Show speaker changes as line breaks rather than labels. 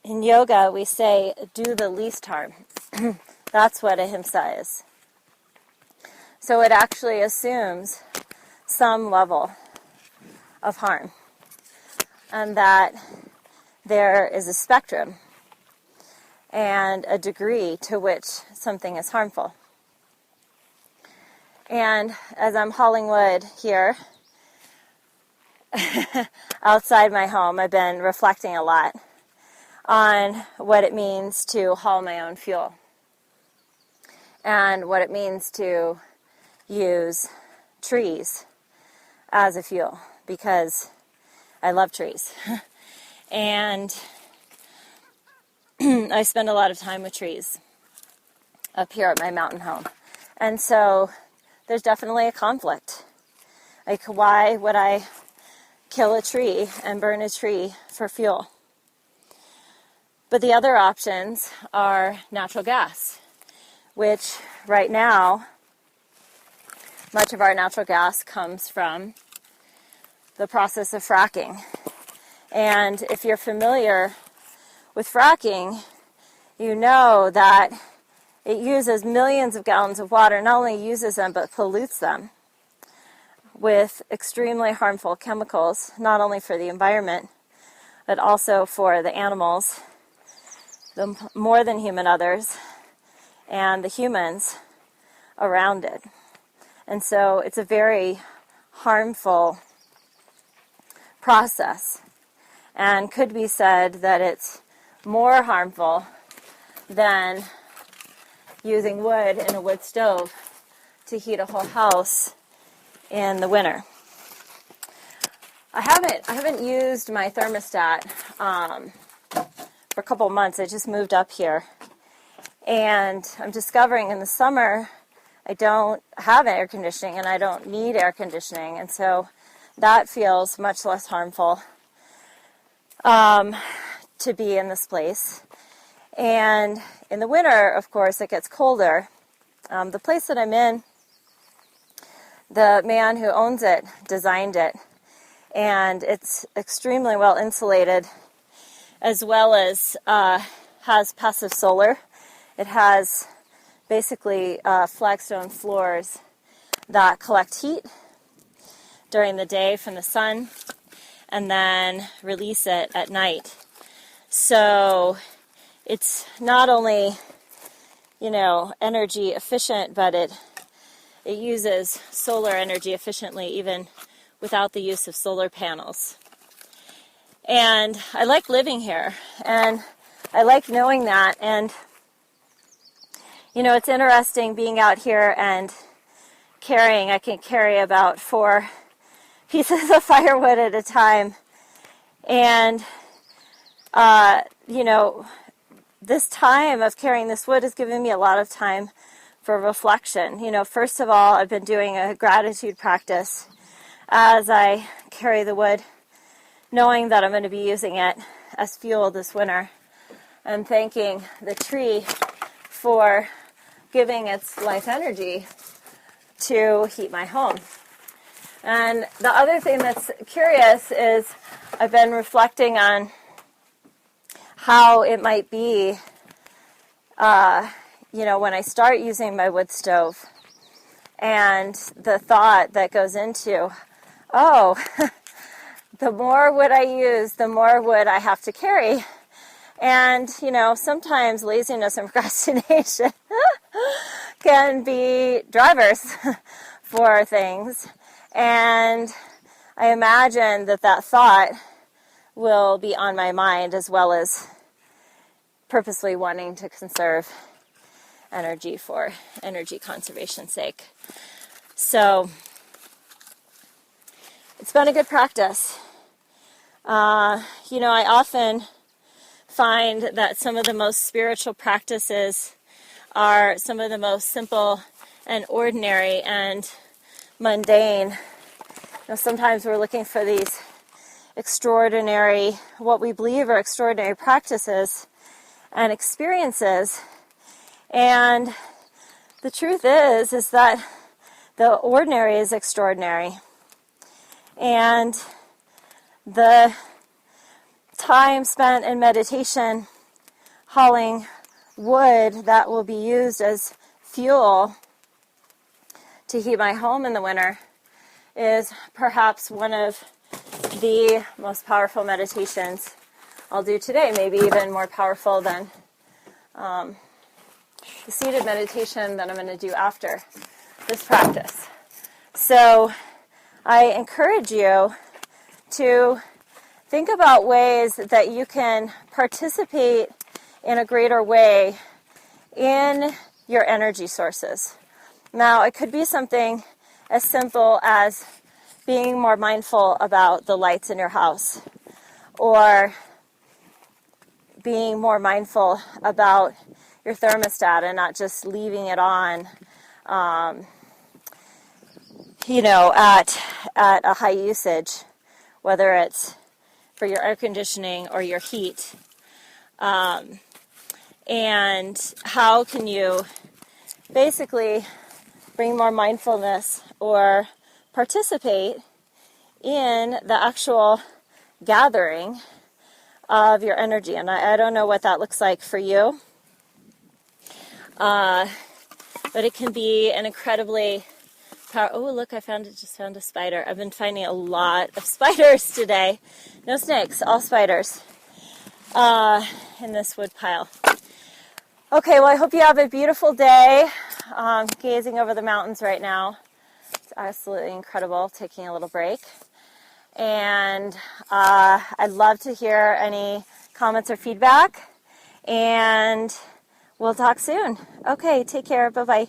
In yoga, we say, do the least harm. That's what ahimsa is. So it actually assumes some level of harm, and that there is a spectrum and a degree to which something is harmful. And as I'm hauling wood here outside my home, I've been reflecting a lot on what it means to haul my own fuel and what it means to use trees as a fuel, because I love trees. And I spend a lot of time with trees up here at my mountain home. And so there's definitely a conflict. Like, why would I kill a tree and burn a tree for fuel? But the other options are natural gas, which right now, much of our natural gas comes from the process of fracking. And if you're familiar with fracking, you know that it uses millions of gallons of water, not only uses them, but pollutes them with extremely harmful chemicals, not only for the environment, but also for the animals, the more than human others, and the humans around it. And so it's a very harmful process, and could be said that it's more harmful than using wood in a wood stove to heat a whole house in the winter. I haven't used my thermostat for a couple months. I just moved up here, and I'm discovering in the summer I don't have air conditioning, and I don't need air conditioning, and so that feels much less harmful to be in this place. And in the winter, of course, it gets colder. The place that I'm in, the man who owns it designed it, and it's extremely well insulated, as well as has passive solar. It has basically flagstone floors that collect heat during the day from the sun and then release it at night. So it's not only, energy efficient, but it uses solar energy efficiently even without the use of solar panels. And I like living here, and I like knowing that. And it's interesting being out here and I can carry about 4 pieces of firewood at a time. And, this time of carrying this wood has given me a lot of time for reflection. First of all, I've been doing a gratitude practice as I carry the wood, knowing that I'm going to be using it as fuel this winter. I'm thanking the tree for giving its life energy to heat my home. And the other thing that's curious is I've been reflecting on how it might be, when I start using my wood stove, and the thought that goes into, the more wood I use, the more wood I have to carry. And, sometimes laziness and procrastination can be drivers for things. And I imagine that thought will be on my mind, as well as purposely wanting to conserve energy for energy conservation's sake. So it's been a good practice. I often find that some of the most spiritual practices are some of the most simple and ordinary and mundane. Sometimes we're looking for these extraordinary, what we believe are extraordinary practices and experiences. And the truth is that the ordinary is extraordinary. And the time spent in meditation hauling wood that will be used as fuel to heat my home in the winter is perhaps one of the most powerful meditations I'll do today, maybe even more powerful than the seated meditation that I'm going to do after this practice. So I encourage you to think about ways that you can participate in a greater way in your energy sources. Now, it could be something as simple as being more mindful about the lights in your house, or being more mindful about your thermostat and not just leaving it on, at a high usage, whether it's for your air conditioning or your heat. And how can you basically bring more mindfulness or participate in the actual gathering of your energy? And I don't know what that looks like for you, but it can be an incredibly powerful. Oh, look, just found a spider. I've been finding a lot of spiders today. No snakes, all spiders in this wood pile. Okay, well, I hope you have a beautiful day. Gazing over the mountains right now. It's absolutely incredible, taking a little break. And I'd love to hear any comments or feedback. And we'll talk soon. Okay, take care. Bye-bye.